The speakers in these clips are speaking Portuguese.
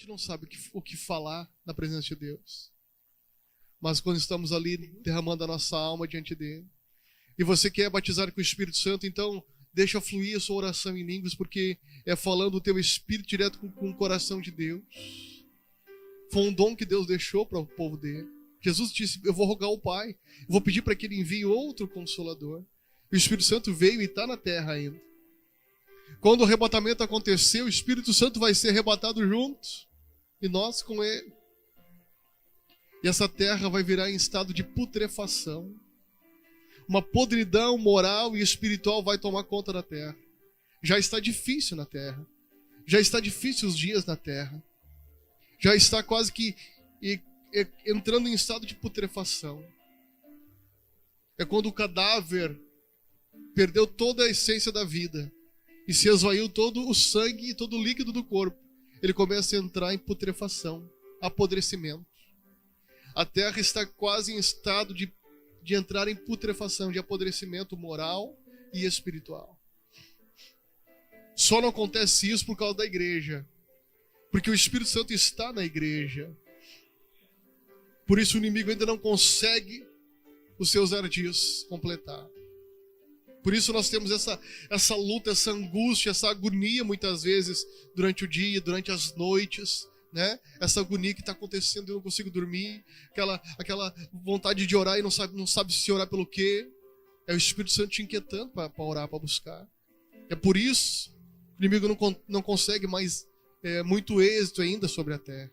gente não sabe o que falar na presença de Deus. Mas quando estamos ali derramando a nossa alma diante dele, e você quer batizar com o Espírito Santo, então deixa fluir a sua oração em línguas, porque é falando o teu espírito direto com o coração de Deus. Foi um dom que Deus deixou para o povo dele. Jesus disse: eu vou rogar ao Pai, eu vou pedir para que ele envie outro Consolador. O Espírito Santo veio e está na terra ainda. Quando o arrebatamento acontecer, o Espírito Santo vai ser arrebatado junto, e nós com ele. E essa terra vai virar em estado de putrefação. Uma podridão moral e espiritual vai tomar conta da terra. Já está difícil na terra. Já está difícil os dias na terra. Já está quase que entrando em estado de putrefação. É quando o cadáver perdeu toda a essência da vida e se esvaiu todo o sangue e todo o líquido do corpo. Ele começa a entrar em putrefação, apodrecimento. A terra está quase em estado de entrar em putrefação, de apodrecimento moral e espiritual. Só não acontece isso por causa da igreja, porque o Espírito Santo está na igreja. Por isso o inimigo ainda não consegue os seus ardis completar. Por isso nós temos essa luta, essa angústia, essa agonia muitas vezes durante o dia, durante as noites, né? Essa agonia que está acontecendo, eu não consigo dormir, aquela vontade de orar e não sabe se orar pelo quê. É o Espírito Santo te inquietando para orar, para buscar. É por isso que o inimigo não consegue mais muito êxito ainda sobre a terra.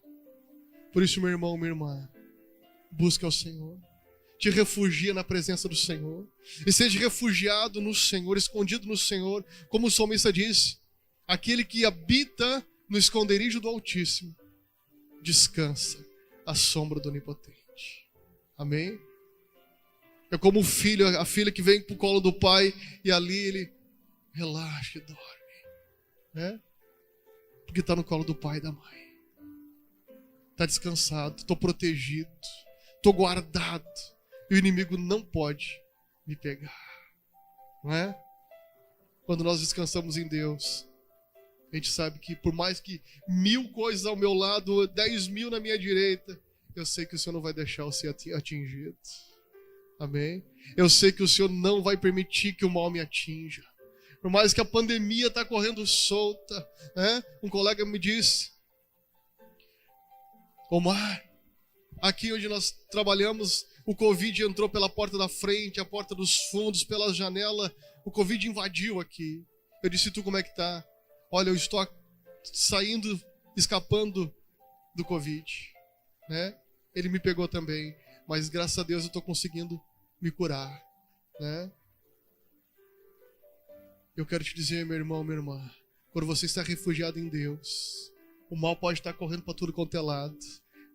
Por isso, meu irmão, minha irmã, busca ao Senhor. Te refugia na presença do Senhor. E seja refugiado no Senhor, escondido no Senhor. Como o salmista disse: aquele que habita no esconderijo do Altíssimo descansa à sombra do Onipotente. Amém? É como o filho, a filha que vem para o colo do pai e ali ele relaxa e dorme, né? Porque está no colo do pai e da mãe. Está descansado, estou protegido, estou guardado. E o inimigo não pode me pegar, não é? Quando nós descansamos em Deus, a gente sabe que por mais que 1000 coisas ao meu lado, 10.000 na minha direita, eu sei que o Senhor não vai deixar eu ser atingido. Amém? Eu sei que o Senhor não vai permitir que o mal me atinja. Por mais que a pandemia está correndo solta, né? Um colega me disse: Omar, aqui onde nós trabalhamos, o Covid entrou pela porta da frente, a porta dos fundos, pela janela. O Covid invadiu aqui. Eu disse: tu como é que tá? Olha, eu estou saindo, escapando do Covid, né? Ele me pegou também, mas graças a Deus eu estou conseguindo me curar, né? Eu quero te dizer, meu irmão, minha irmã, quando você está refugiado em Deus, o mal pode estar correndo para tudo quanto é lado.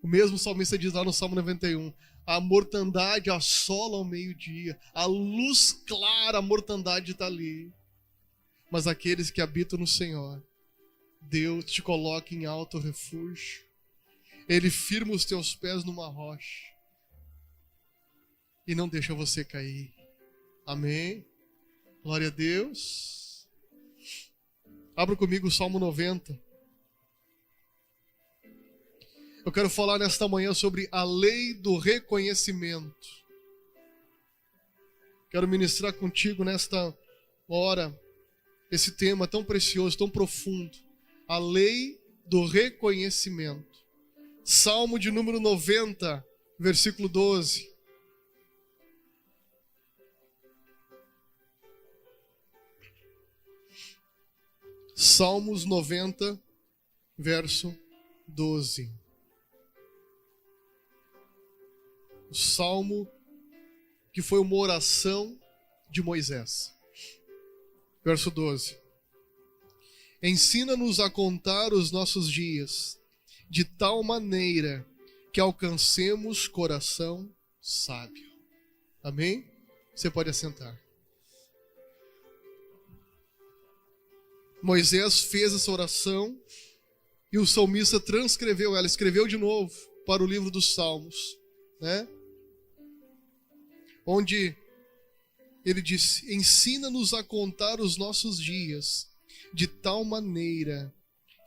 O mesmo salmista diz lá no Salmo 91, a mortandade assola ao meio-dia, a luz clara, a mortandade está ali. Mas aqueles que habitam no Senhor, Deus te coloca em alto refúgio. Ele firma os teus pés numa rocha e não deixa você cair. Amém? Glória a Deus. Abra comigo o Salmo 90. Eu quero falar nesta manhã sobre a lei do reconhecimento. Quero ministrar contigo nesta hora esse tema tão precioso, tão profundo. A lei do reconhecimento. Salmo de número 90, versículo 12. Salmos 90, verso 12. O salmo que foi uma oração de Moisés. Verso 12. Ensina-nos a contar os nossos dias, de tal maneira que alcancemos coração sábio. Amém? Você pode assentar. Moisés fez essa oração e o salmista transcreveu ela, escreveu de novo para o livro dos Salmos, né? Onde ele disse: ensina-nos a contar os nossos dias de tal maneira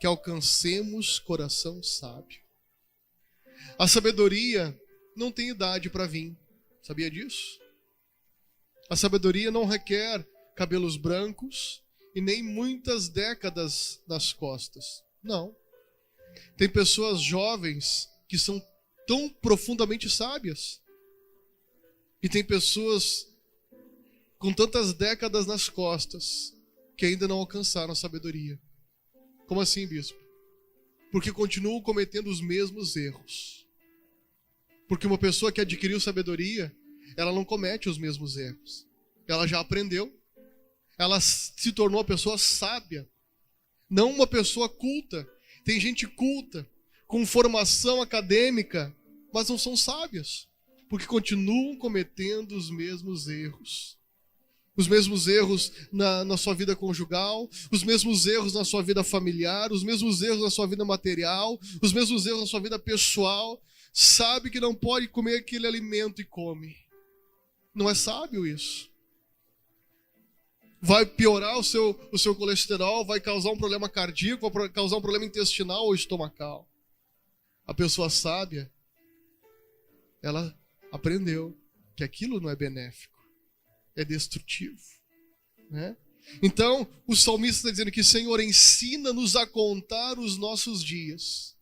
que que alcancemos coração sábio. A sabedoria não tem idade para vir. Sabia disso? A sabedoria não requer cabelos brancos e nem muitas décadas nas costas. Não. Tem pessoas jovens que são tão profundamente sábias. E tem pessoas com tantas décadas nas costas que ainda não alcançaram a sabedoria. Como assim, bispo? Porque continuam cometendo os mesmos erros. Porque uma pessoa que adquiriu sabedoria, ela não comete os mesmos erros. Ela já aprendeu. Ela se tornou uma pessoa sábia. Não uma pessoa culta. Tem gente culta, com formação acadêmica, mas não são sábias. Porque continuam cometendo os mesmos erros. Os mesmos erros na sua vida conjugal, os mesmos erros na sua vida familiar, os mesmos erros na sua vida material, os mesmos erros na sua vida pessoal. Sabe que não pode comer aquele alimento e come. Não é sábio isso. Vai piorar o seu colesterol, vai causar um problema cardíaco, vai causar um problema intestinal ou estomacal. A pessoa sábia, ela aprendeu que aquilo não é benéfico, é destrutivo, né? Então, o salmista está dizendo que, Senhor, ensina-nos a contar os nossos dias.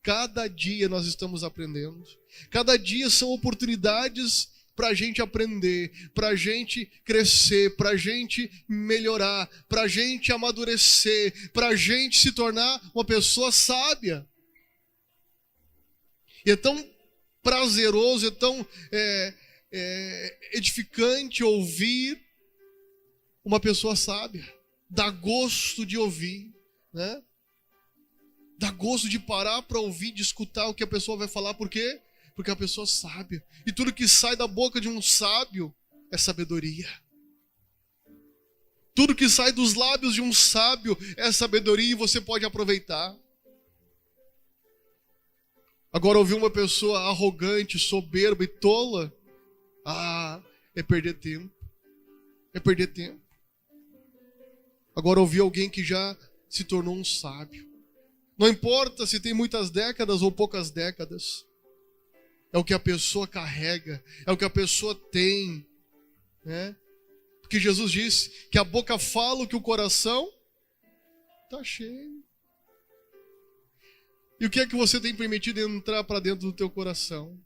Cada dia nós estamos aprendendo. Cada dia são oportunidades para a gente aprender, para a gente crescer, para a gente melhorar, para a gente amadurecer, para a gente se tornar uma pessoa sábia. E é tão prazeroso, é tão edificante ouvir uma pessoa sábia. Dá gosto de ouvir, né? Dá gosto de parar para ouvir, de escutar o que a pessoa vai falar. Por quê? Porque a pessoa é sábia. E tudo que sai da boca de um sábio é sabedoria. Tudo que sai dos lábios de um sábio é sabedoria e você pode aproveitar. Agora, ouvir uma pessoa arrogante, soberba e tola, é perder tempo. É perder tempo. Agora, ouvir alguém que já se tornou um sábio. Não importa se tem muitas décadas ou poucas décadas. É o que a pessoa carrega, é o que a pessoa tem, né? Porque Jesus disse que a boca fala o que o coração está cheio. E o que é que você tem permitido entrar para dentro do teu coração?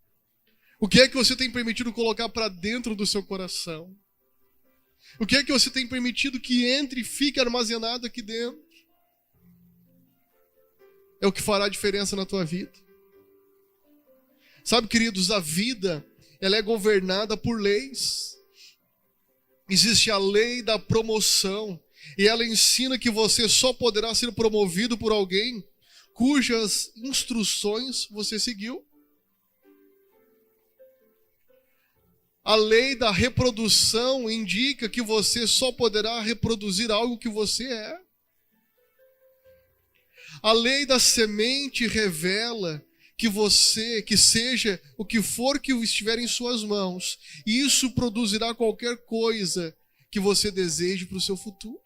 O que é que você tem permitido colocar para dentro do seu coração? O que é que você tem permitido que entre e fique armazenado aqui dentro? É o que fará a diferença na tua vida. Sabe, queridos, a vida, ela é governada por leis. Existe a lei da promoção. E ela ensina que você só poderá ser promovido por alguém cujas instruções você seguiu. A lei da reprodução indica que você só poderá reproduzir algo que você é. A lei da semente revela que seja o que for que estiver em suas mãos, e isso produzirá qualquer coisa que você deseje para o seu futuro.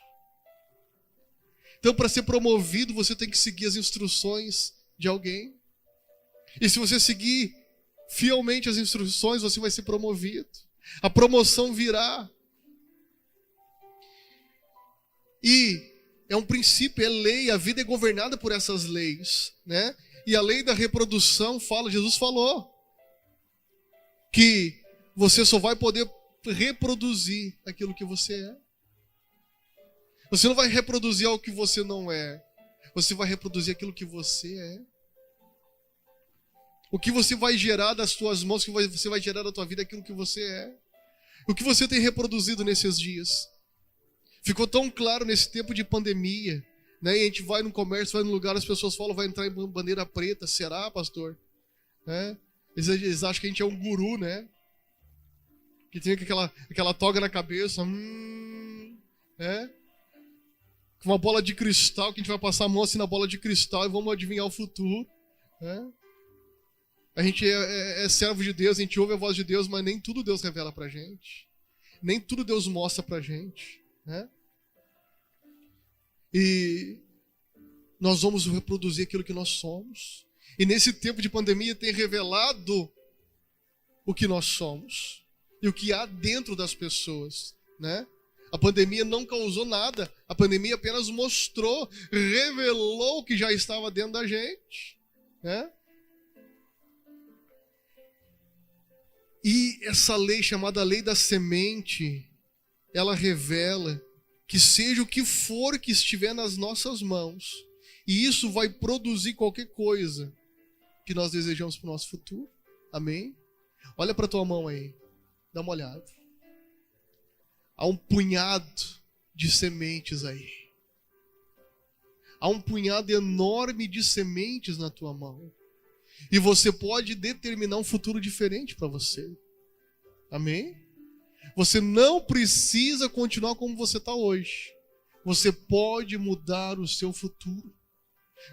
Então, para ser promovido, você tem que seguir as instruções de alguém. E se você seguir fielmente as instruções, você vai ser promovido. A promoção virá. E é um princípio, é lei, a vida é governada por essas leis, né? E a lei da reprodução Jesus falou que você só vai poder reproduzir aquilo que você é. Você não vai reproduzir algo que você não é. Você vai reproduzir aquilo que você é. O que você vai gerar das tuas mãos, o que você vai gerar da tua vida é aquilo que você é. O que você tem reproduzido nesses dias? Ficou tão claro nesse tempo de pandemia, né? E a gente vai no comércio, vai no lugar, as pessoas falam, vai entrar em bandeira preta. Será, pastor? Né? Eles acham que a gente é um guru, né? Que tem aquela toga na cabeça, né? Com uma bola de cristal, que a gente vai passar a mão assim na bola de cristal e vamos adivinhar o futuro, né? A gente é servo de Deus, a gente ouve a voz de Deus, mas nem tudo Deus revela pra gente. Nem tudo Deus mostra pra gente, né? E nós vamos reproduzir aquilo que nós somos. E nesse tempo de pandemia tem revelado o que nós somos e o que há dentro das pessoas, né? A pandemia não causou nada, a pandemia apenas mostrou, revelou o que já estava dentro da gente, né? E essa lei chamada lei da semente, ela revela que seja o que for que estiver nas nossas mãos, e isso vai produzir qualquer coisa que nós desejamos para o nosso futuro. Amém? Olha para a tua mão aí, dá uma olhada. Há um punhado de sementes aí. Há um punhado enorme de sementes na tua mão. E você pode determinar um futuro diferente para você. Amém? Você não precisa continuar como você está hoje. Você pode mudar o seu futuro.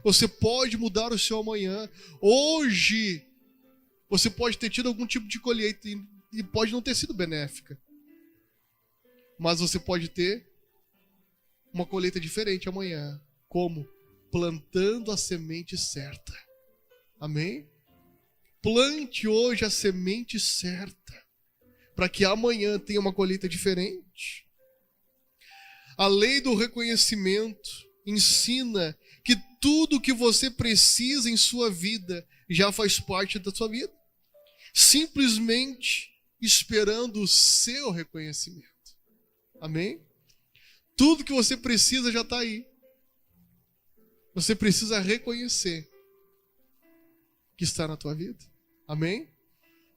Você pode mudar o seu amanhã. Hoje, você pode ter tido algum tipo de colheita e pode não ter sido benéfica. Mas você pode ter uma colheita diferente amanhã. Como? Plantando a semente certa. Amém? Plante hoje a semente certa, para que amanhã tenha uma colheita diferente. A lei do reconhecimento ensina que tudo que você precisa em sua vida já faz parte da sua vida, simplesmente esperando o seu reconhecimento. Amém? Tudo que você precisa já está aí. Você precisa reconhecer que está na tua vida. Amém?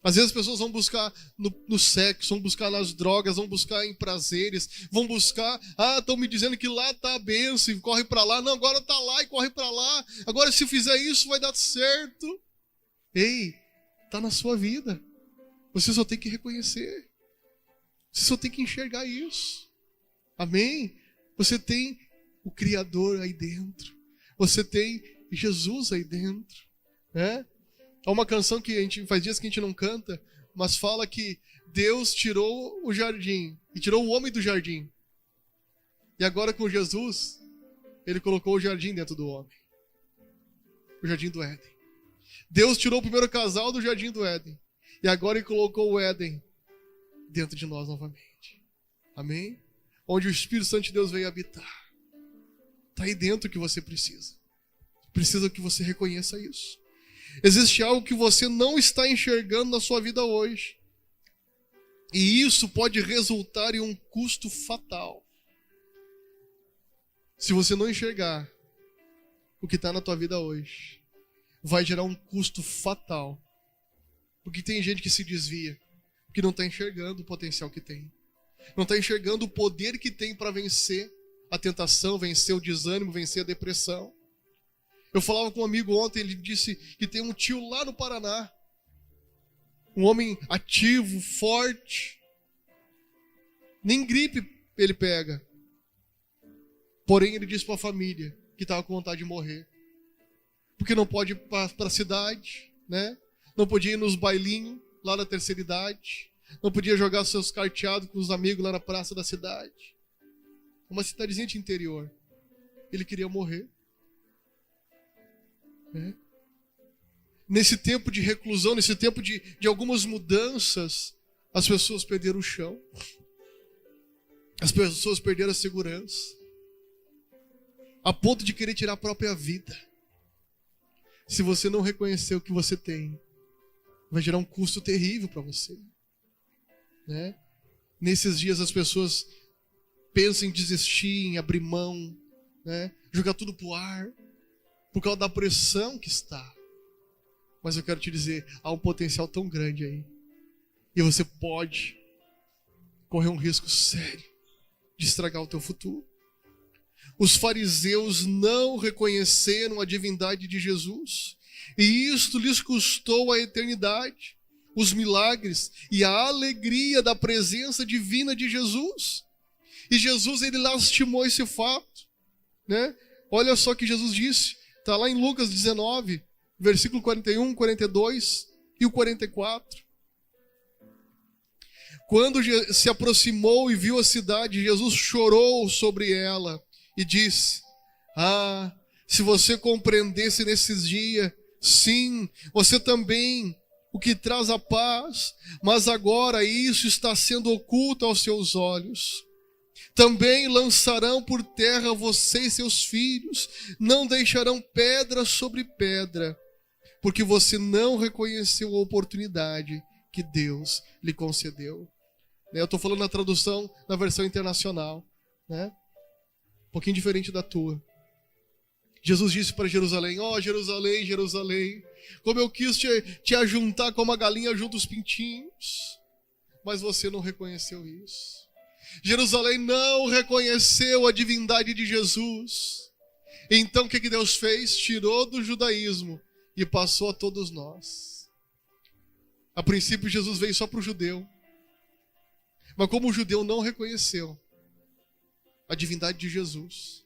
Às vezes as pessoas vão buscar no sexo, vão buscar nas drogas, vão buscar em prazeres, vão buscar, estão me dizendo que lá está a bênção e corre para lá. Não, agora está lá e corre para lá. Agora se eu fizer isso vai dar certo. Ei, está na sua vida. Você só tem que reconhecer. Você só tem que enxergar isso. Amém? Você tem o Criador aí dentro. Você tem Jesus aí dentro. Né? Há uma canção que a gente faz dias que a gente não canta, mas fala que Deus tirou o jardim e tirou o homem do jardim. E agora com Jesus, Ele colocou o jardim dentro do homem. O jardim do Éden. Deus tirou o primeiro casal do jardim do Éden. E agora Ele colocou o Éden dentro de nós novamente. Amém? Onde o Espírito Santo de Deus veio habitar. Está aí dentro o que você precisa. Precisa que você reconheça isso. Existe algo que você não está enxergando na sua vida hoje. E isso pode resultar em um custo fatal. Se você não enxergar o que está na tua vida hoje, vai gerar um custo fatal. Porque tem gente que se desvia, que não está enxergando o potencial que tem. Não está enxergando o poder que tem para vencer a tentação, vencer o desânimo, vencer a depressão. Eu falava com um amigo ontem, ele disse que tem um tio lá no Paraná. Um homem ativo, forte. Nem gripe ele pega. Porém, ele disse para a família que estava com vontade de morrer. Porque não pode ir para a cidade, né? Não podia ir nos bailinhos lá na terceira idade. Não podia jogar seus carteados com os amigos lá na praça da cidade. Uma cidadezinha de interior. Ele queria morrer. É. Nesse tempo de reclusão, nesse tempo de algumas mudanças, as pessoas perderam o chão. As pessoas perderam a segurança. A ponto de querer tirar a própria vida. Se você não reconhecer o que você tem, vai gerar um custo terrível para você. Né? Nesses dias as pessoas pensam em desistir, em abrir mão, né? Jogar tudo pro ar, por causa da pressão que está. Mas eu quero te dizer, há um potencial tão grande aí. E você pode correr um risco sério de estragar o teu futuro. Os fariseus não reconheceram a divindade de Jesus. E isto lhes custou a eternidade, os milagres e a alegria da presença divina de Jesus. E Jesus, ele lastimou esse fato, né? Olha só o que Jesus disse. Está lá em Lucas 19, versículo 41, 42 e o 44. Quando se aproximou e viu a cidade, Jesus chorou sobre ela e disse: Se você compreendesse nesses dias, sim, você também, o que traz a paz, mas agora isso está sendo oculto aos seus olhos. Também lançarão por terra você e seus filhos, não deixarão pedra sobre pedra, porque você não reconheceu a oportunidade que Deus lhe concedeu. Eu estou falando na tradução, na versão internacional, né? Um pouquinho diferente da tua. Jesus disse para Jerusalém: ó, Jerusalém, Jerusalém, como eu quis te ajuntar como a galinha junta os pintinhos, mas você não reconheceu isso. Jerusalém não reconheceu a divindade de Jesus. Então o que Deus fez? Tirou do judaísmo e passou a todos nós. A princípio Jesus veio só para o judeu. Mas como o judeu não reconheceu a divindade de Jesus,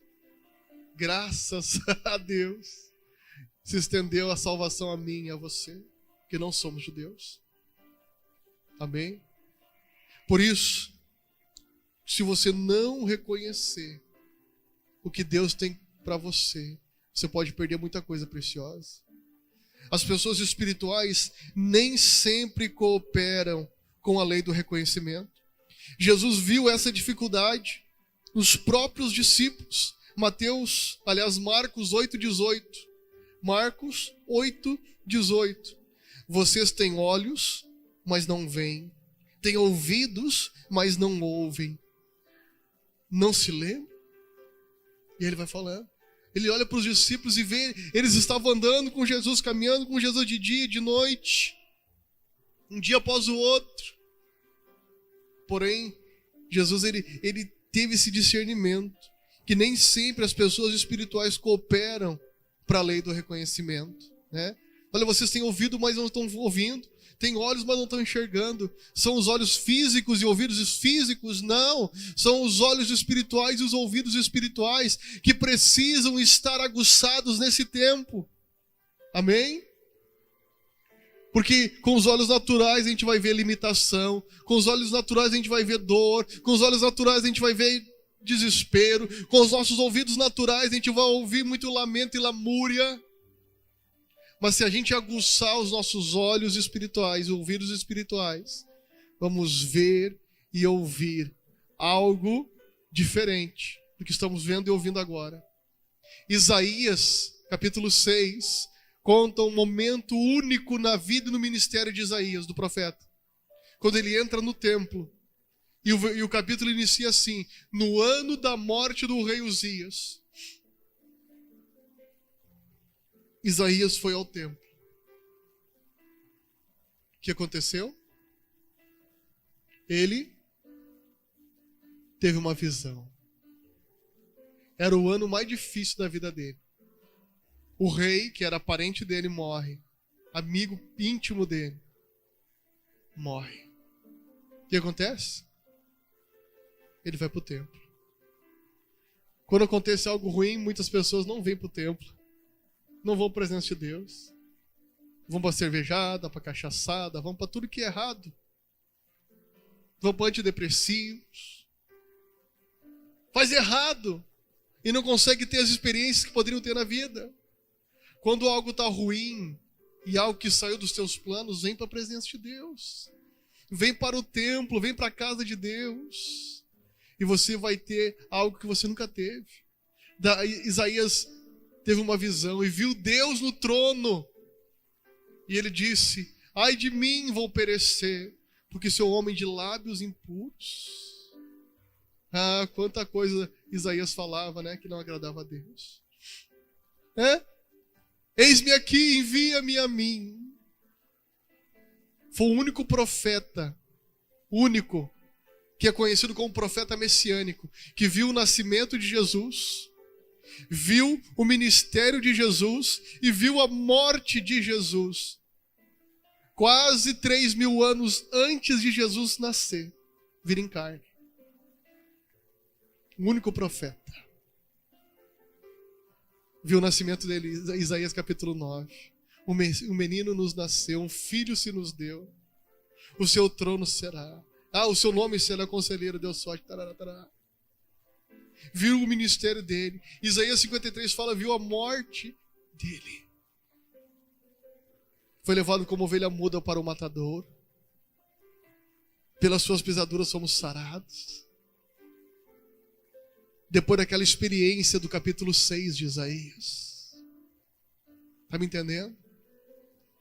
graças a Deus, se estendeu a salvação a mim e a você, que não somos judeus. Amém? Por isso, se você não reconhecer o que Deus tem para você, você pode perder muita coisa preciosa. As pessoas espirituais nem sempre cooperam com a lei do reconhecimento. Jesus viu essa dificuldade nos próprios discípulos. Marcos 8,18. Marcos 8,18. Vocês têm olhos, mas não veem. Têm ouvidos, mas não ouvem. Não se lembra? E ele vai falando. Ele olha para os discípulos e vê, eles estavam andando com Jesus, caminhando com Jesus de dia e de noite, um dia após o outro. Porém, Jesus ele teve esse discernimento, que nem sempre as pessoas espirituais cooperam para a lei do reconhecimento, né? Olha, vocês têm ouvido, mas não estão ouvindo. Tem olhos, mas não estão enxergando. São os olhos físicos e ouvidos físicos? Não. São os olhos espirituais e os ouvidos espirituais que precisam estar aguçados nesse tempo. Amém? Porque com os olhos naturais a gente vai ver limitação. Com os olhos naturais a gente vai ver dor. Com os olhos naturais a gente vai ver desespero. Com os nossos ouvidos naturais a gente vai ouvir muito lamento e lamúria. Mas se a gente aguçar os nossos olhos espirituais, ouvidos espirituais, vamos ver e ouvir algo diferente do que estamos vendo e ouvindo agora. Isaías, capítulo 6, conta um momento único na vida e no ministério de Isaías, do profeta. Quando ele entra no templo. E o capítulo inicia assim: no ano da morte do rei Uzias, Isaías foi ao templo. O que aconteceu? Ele teve uma visão. Era o ano mais difícil da vida dele. O rei, que era parente dele, morre. Amigo íntimo dele, morre. O que acontece? Ele vai para o templo. Quando acontece algo ruim, muitas pessoas não vêm para o templo. Não vão para a presença de Deus. Vão para a cervejada, para a cachaçada, vão para tudo que é errado. Vão para antidepressivos. Faz errado. E não consegue ter as experiências que poderiam ter na vida. Quando algo está ruim e algo que saiu dos teus planos, vem para a presença de Deus. Vem para o templo, vem para a casa de Deus. E você vai ter algo que você nunca teve. Isaías teve uma visão e viu Deus no trono. E ele disse: ai de mim, vou perecer, porque sou homem de lábios impuros. Ah, quanta coisa Isaías falava, né, que não agradava a Deus. Eis-me aqui, envia-me a mim. Foi o único profeta, único, que é conhecido como profeta messiânico, que viu o nascimento de Jesus, viu o ministério de Jesus e viu a morte de Jesus. Quase 3.000 anos antes de Jesus nascer, vir em carne. O único profeta. Viu o nascimento dele, Isaías capítulo 9. Um menino nos nasceu, um filho se nos deu. O seu trono será. O seu nome será Conselheiro, Deus Forte. Tarará, tarará. viu o ministério dele. Isaías 53 fala, viu a morte dele. Foi levado como ovelha muda para o matador. Pelas suas pisaduras somos sarados. Depois daquela experiência do capítulo 6 de Isaías. Está me entendendo?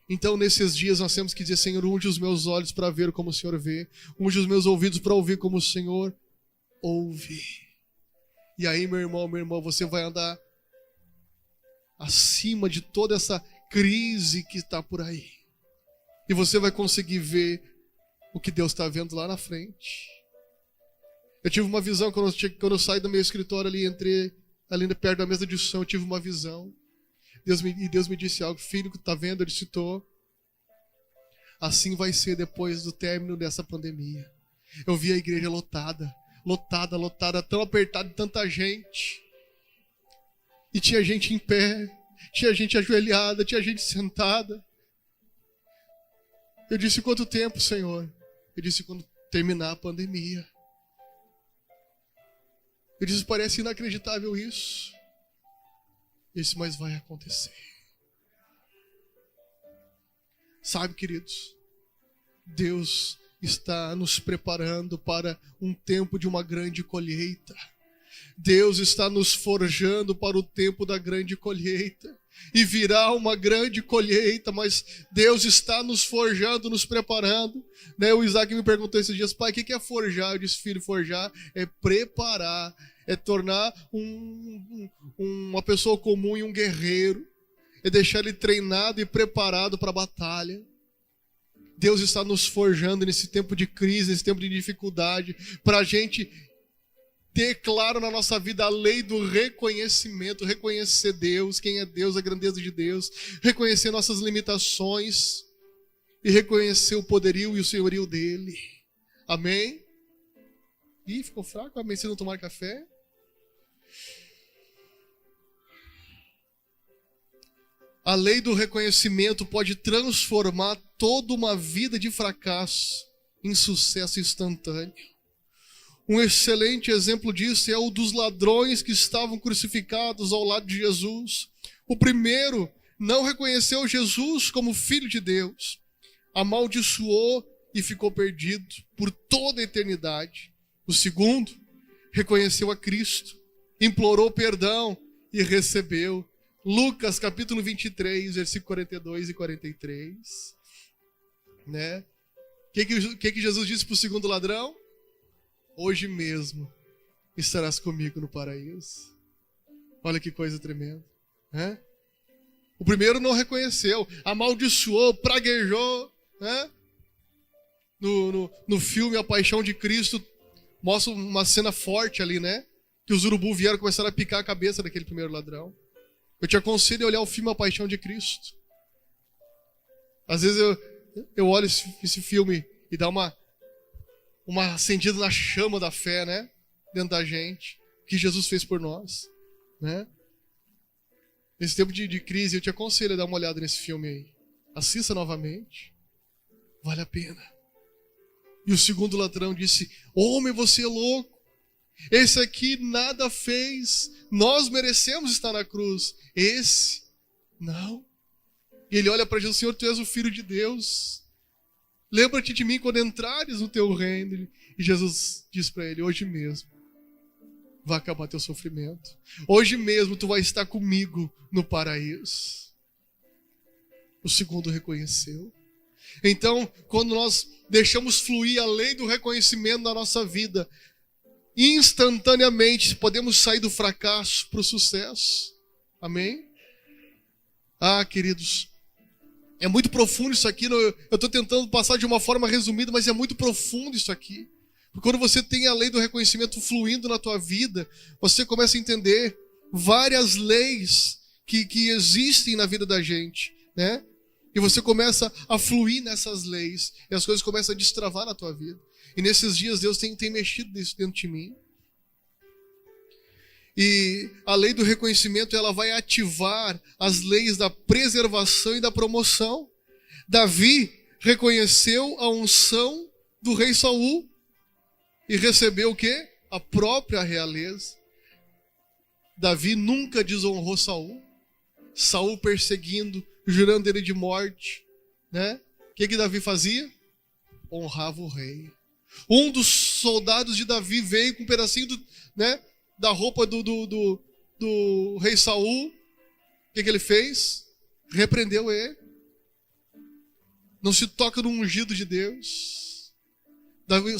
Então, nesses dias, nós temos que dizer, Senhor, unge os meus olhos para ver como o Senhor vê. Unge os meus ouvidos para ouvir como o Senhor ouve. E aí, meu irmão, minha irmã, você vai andar acima de toda essa crise que está por aí. E você vai conseguir ver o que Deus está vendo lá na frente. Eu tive uma visão quando eu saí do meu escritório ali, entrei ali perto da mesa de som, eu tive uma visão. Deus me disse algo, filho, que está vendo, ele citou. Assim vai ser depois do término dessa pandemia. Eu vi a igreja lotada, tão apertada, tanta gente. E tinha gente em pé, tinha gente ajoelhada, tinha gente sentada. Eu disse, quanto tempo, Senhor? Eu disse, quando terminar a pandemia. Eu disse, parece inacreditável isso. Isso, mas vai acontecer. Sabe, queridos, Deus está nos preparando para um tempo de uma grande colheita. Deus está nos forjando para o tempo da grande colheita. E virá uma grande colheita, mas Deus está nos forjando, nos preparando. O Isaac me perguntou esses dias, pai, o que é forjar? Eu disse, filho, forjar é preparar, é tornar uma pessoa comum e um guerreiro, é deixar ele treinado e preparado para a batalha. Deus está nos forjando nesse tempo de crise, nesse tempo de dificuldade, para a gente ter claro na nossa vida a lei do reconhecimento, reconhecer Deus, quem é Deus, a grandeza de Deus, reconhecer nossas limitações e reconhecer o poderio e o senhorio dele. Amém? Ih, ficou fraco? Amém? Se não tomar café? A lei do reconhecimento pode transformar toda uma vida de fracasso em sucesso instantâneo. Um excelente exemplo disso é o dos ladrões que estavam crucificados ao lado de Jesus. O primeiro não reconheceu Jesus como Filho de Deus, amaldiçoou e ficou perdido por toda a eternidade. O segundo reconheceu a Cristo, implorou perdão e recebeu. Lucas capítulo 23, versículo 42 e 43. Né? O que Jesus disse para o segundo ladrão? Hoje mesmo estarás comigo no paraíso. Olha que coisa tremenda. Né? O primeiro não reconheceu, amaldiçoou, praguejou. Né? No filme A Paixão de Cristo, mostra uma cena forte ali, né? Que os urubus vieram e começaram a picar a cabeça daquele primeiro ladrão. Eu te aconselho a olhar o filme A Paixão de Cristo. Às vezes eu olho esse filme e dá uma acendida na chama da fé, né? Dentro da gente. O que Jesus fez por nós. Né? Nesse tempo de crise, eu te aconselho a dar uma olhada nesse filme aí. Assista novamente. Vale a pena. E o segundo ladrão disse, homem, você é louco. Esse aqui nada fez. Nós merecemos estar na cruz. Esse, não. E ele olha para Jesus, Senhor, tu és o Filho de Deus. Lembra-te de mim quando entrares no teu reino. E Jesus diz para ele, hoje mesmo vai acabar teu sofrimento. Hoje mesmo tu vai estar comigo no paraíso. O segundo reconheceu. Então, quando nós deixamos fluir a lei do reconhecimento na nossa vida, instantaneamente podemos sair do fracasso para o sucesso. Amém? Ah, queridos, é muito profundo isso aqui. Eu estou tentando passar de uma forma resumida, mas é muito profundo isso aqui. Porque quando você tem a lei do reconhecimento fluindo na tua vida, você começa a entender várias leis que existem na vida da gente, né? E você começa a fluir nessas leis, e as coisas começam a destravar na tua vida. E nesses dias Deus tem mexido nisso dentro de mim. E a lei do reconhecimento, ela vai ativar as leis da preservação e da promoção. Davi reconheceu a unção do rei Saul e recebeu o quê? A própria realeza. Davi nunca desonrou Saul. Saul perseguindo, jurando ele de morte, né? O que Davi fazia? Honrava o rei. Um dos soldados de Davi veio com um pedacinho da roupa do rei Saul. O que ele fez? Repreendeu ele. Não se toca no ungido de Deus.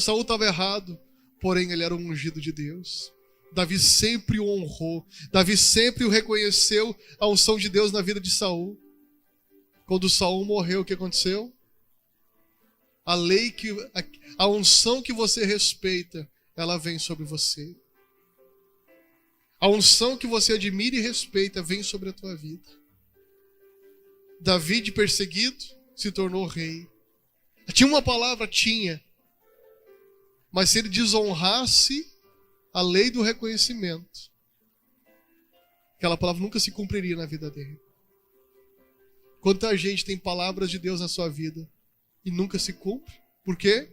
Saul estava errado, porém ele era o ungido de Deus. Davi sempre o honrou. Davi sempre o reconheceu, a unção de Deus na vida de Saul. Quando Saul morreu, o que aconteceu? A unção que você respeita, ela vem sobre você. A unção que você admira e respeita vem sobre a tua vida. Davi, de perseguido, se tornou rei. Tinha uma palavra, mas se ele desonrasse a lei do reconhecimento, aquela palavra nunca se cumpriria na vida dele. Quanta gente tem palavras de Deus na sua vida e nunca se cumpre? Por quê?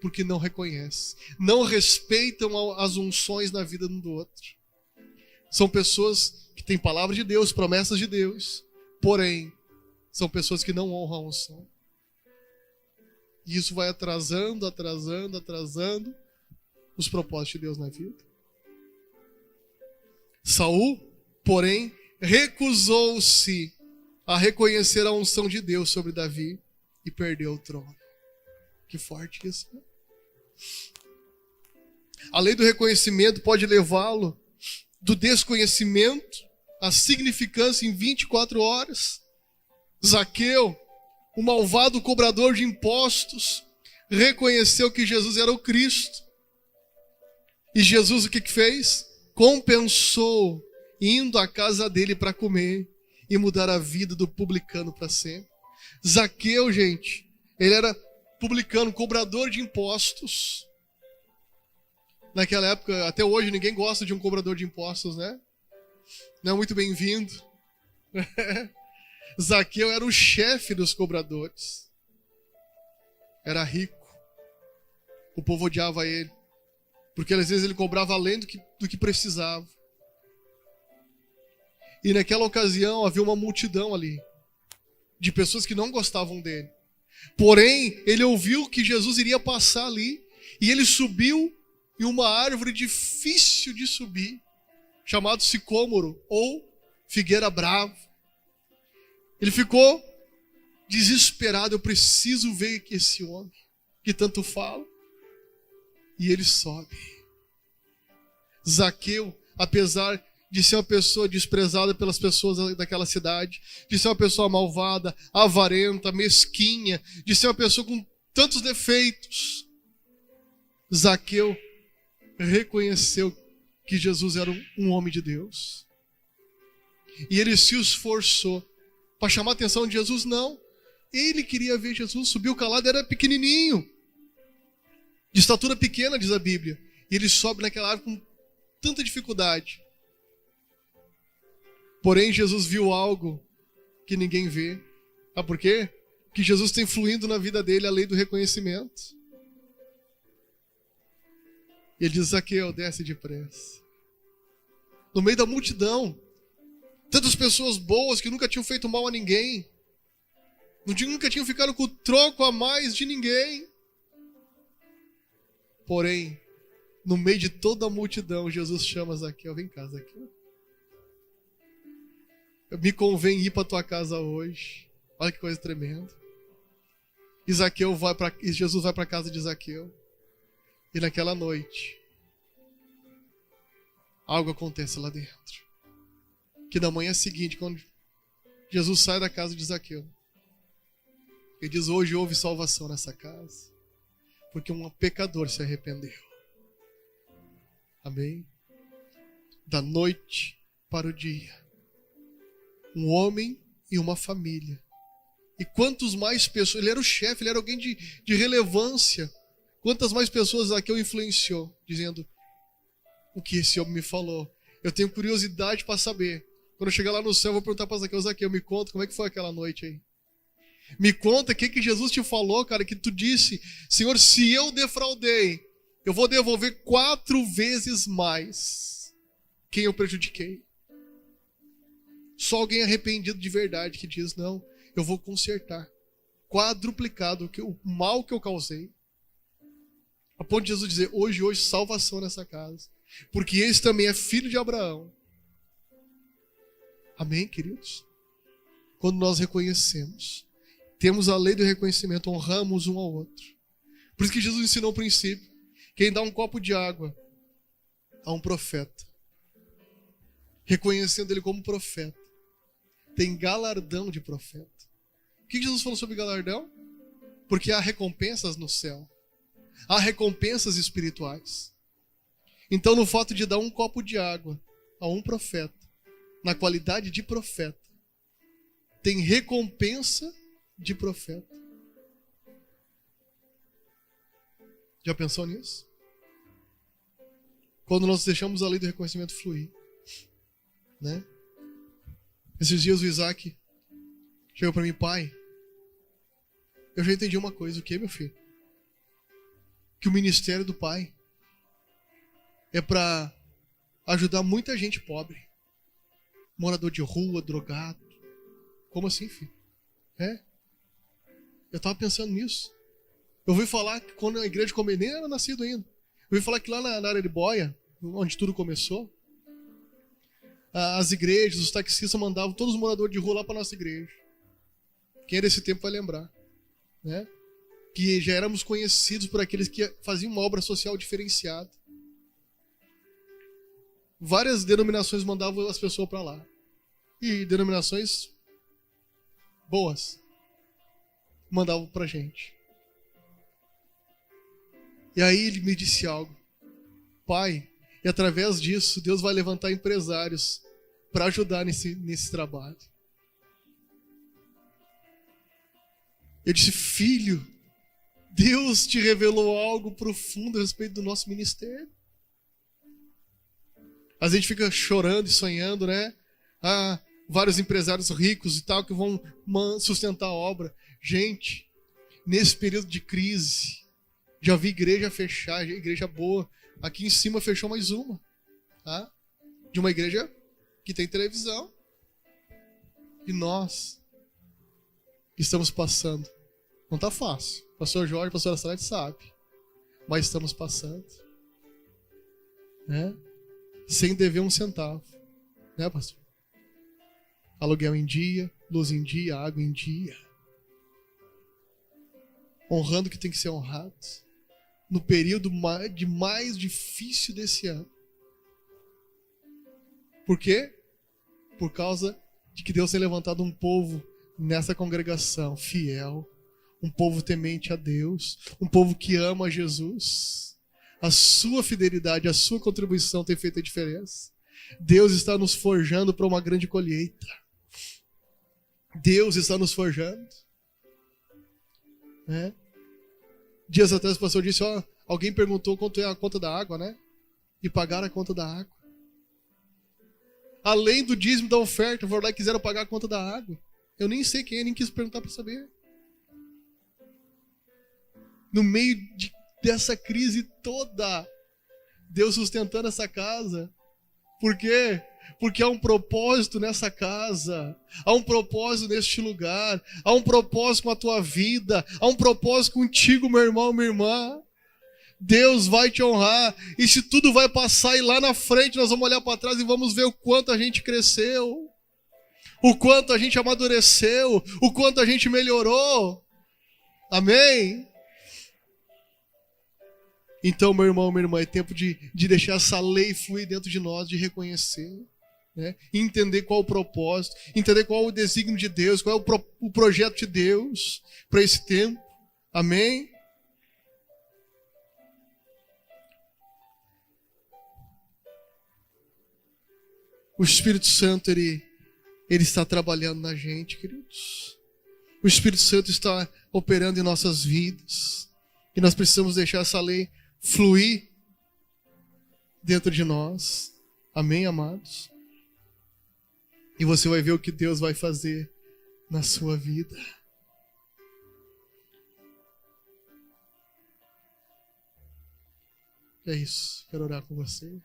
Porque não reconhece, não respeitam as unções na vida um do outro. São pessoas que têm palavra de Deus, promessas de Deus, porém, são pessoas que não honram a unção. E isso vai atrasando os propósitos de Deus na vida. Saul, porém, recusou-se a reconhecer a unção de Deus sobre Davi e perdeu o trono. Que forte isso, né? A lei do reconhecimento pode levá-lo do desconhecimento à significância em 24 horas. Zaqueu, o malvado cobrador de impostos, reconheceu que Jesus era o Cristo. E Jesus o que fez? Compensou, indo à casa dele para comer e mudar a vida do publicano para sempre. Zaqueu, gente, ele era publicano, cobrador de impostos. Naquela época, até hoje, ninguém gosta de um cobrador de impostos, né? Não é muito bem-vindo. Zaqueu era o chefe dos cobradores. Era rico. O povo odiava ele. Porque às vezes ele cobrava além do que precisava. E naquela ocasião havia uma multidão ali. De pessoas que não gostavam dele. Porém, ele ouviu que Jesus iria passar ali. E ele subiu em uma árvore difícil de subir. Chamado sicômoro ou figueira brava. Ele ficou desesperado. Eu preciso ver esse homem que tanto fala. E ele sobe. Zaqueu, apesar de ser uma pessoa desprezada pelas pessoas daquela cidade, de ser uma pessoa malvada, avarenta, mesquinha, de ser uma pessoa com tantos defeitos, Zaqueu reconheceu que Jesus era um homem de Deus. E ele se esforçou para chamar a atenção de Jesus. Não, ele queria ver Jesus, subiu calado, era pequenininho, de estatura pequena, diz a Bíblia. E ele sobe naquela árvore com tanta dificuldade. Porém, Jesus viu algo que ninguém vê. Sabe por quê? Porque Jesus está influindo na vida dele a lei do reconhecimento. E ele diz: Zaqueu, desce depressa. No meio da multidão, tantas pessoas boas que nunca tinham feito mal a ninguém, nunca tinham ficado com o troco a mais de ninguém. Porém, no meio de toda a multidão, Jesus chama Zaqueu: vem cá, Zaqueu. Me convém ir para tua casa hoje. Olha que coisa tremenda. E Jesus vai para a casa de Zaqueu. E naquela noite, algo acontece lá dentro. Que na manhã seguinte, quando Jesus sai da casa de Zaqueu, ele diz: hoje houve salvação nessa casa, porque um pecador se arrependeu. Amém? Da noite para o dia, um homem e uma família. E quantos mais pessoas, ele era o chefe, ele era alguém de relevância. Quantas mais pessoas Zaqueu influenciou, dizendo: o que esse homem me falou? Eu tenho curiosidade para saber. Quando eu chegar lá no céu, eu vou perguntar para Zaqueu: Zaqueu, me conta como é que foi aquela noite aí. Me conta o que Jesus te falou, cara, que tu disse: Senhor, se eu defraudei, eu vou devolver 4 vezes mais. quem eu prejudiquei. Só alguém arrependido de verdade que diz, não, eu vou consertar. Quadruplicado o mal que eu causei. A ponto de Jesus dizer, hoje, salvação nessa casa. Porque esse também é filho de Abraão. Amém, queridos? Quando nós reconhecemos, temos a lei do reconhecimento, honramos um ao outro. Por isso que Jesus ensinou o princípio. Quem dá um copo de água a um profeta, reconhecendo ele como profeta, tem galardão de profeta. O que Jesus falou sobre galardão? Porque há recompensas no céu. Há recompensas espirituais. Então, no fato de dar um copo de água a um profeta, na qualidade de profeta, tem recompensa de profeta. Já pensou nisso? Quando nós deixamos a lei do reconhecimento fluir, né? Esses dias o Isaac chegou para mim, pai, eu já entendi uma coisa. O que, meu filho? Que o ministério do pai é para ajudar muita gente pobre, morador de rua, drogado. Como assim, filho? Eu estava pensando nisso. Eu ouvi falar que quando a igreja começou, nem era nascido ainda. Eu ouvi falar que lá na área de Boia, onde tudo começou, as igrejas, os taxistas mandavam todos os moradores de rua lá para nossa igreja. Quem é desse tempo vai lembrar, né? Que já éramos conhecidos por aqueles que faziam uma obra social diferenciada. Várias denominações mandavam as pessoas para lá. E denominações boas mandavam pra gente. E aí ele me disse algo. Pai, e através disso, Deus vai levantar empresários para ajudar nesse trabalho. Eu disse, filho, Deus te revelou algo profundo a respeito do nosso ministério. A gente fica chorando e sonhando, né? Vários empresários ricos e tal que vão sustentar a obra. Gente, nesse período de crise, já vi igreja fechar, igreja boa. Aqui em cima fechou mais uma, tá? De uma igreja que tem televisão. E nós estamos passando. Não tá fácil. Pastor Jorge, pastora Salete sabe. Mas estamos passando. Né? Sem dever um centavo. Né, pastor? Aluguel em dia, luz em dia, água em dia. Honrando o que tem que ser honrado. No período mais difícil desse ano. Por quê? Por causa de que Deus tem levantado um povo nessa congregação fiel, um povo temente a Deus, um povo que ama Jesus. A sua fidelidade, a sua contribuição tem feito a diferença. Deus está nos forjando para uma grande colheita. Deus está nos forjando. Né? Dias atrás o pastor disse, alguém perguntou quanto é a conta da água, né? E pagaram a conta da água. Além do dízimo da oferta, foram lá e quiseram pagar a conta da água. Eu nem sei quem é, nem quis perguntar para saber. No meio dessa crise toda, Deus sustentando essa casa. Por quê? Porque há um propósito nessa casa, há um propósito neste lugar, há um propósito com a tua vida, há um propósito contigo, meu irmão, minha irmã. Deus vai te honrar, e se tudo vai passar e lá na frente nós vamos olhar para trás e vamos ver o quanto a gente cresceu, o quanto a gente amadureceu, o quanto a gente melhorou. Amém? Então, meu irmão, minha irmã, é tempo de deixar essa lei fluir dentro de nós, de reconhecer, né? Entender qual o propósito, entender qual o desígnio de Deus, qual é o projeto de Deus para esse tempo. Amém? O Espírito Santo, ele está trabalhando na gente, queridos. O Espírito Santo está operando em nossas vidas. E nós precisamos deixar essa lei fluir dentro de nós. Amém, amados? E você vai ver o que Deus vai fazer na sua vida. É isso. Quero orar com você.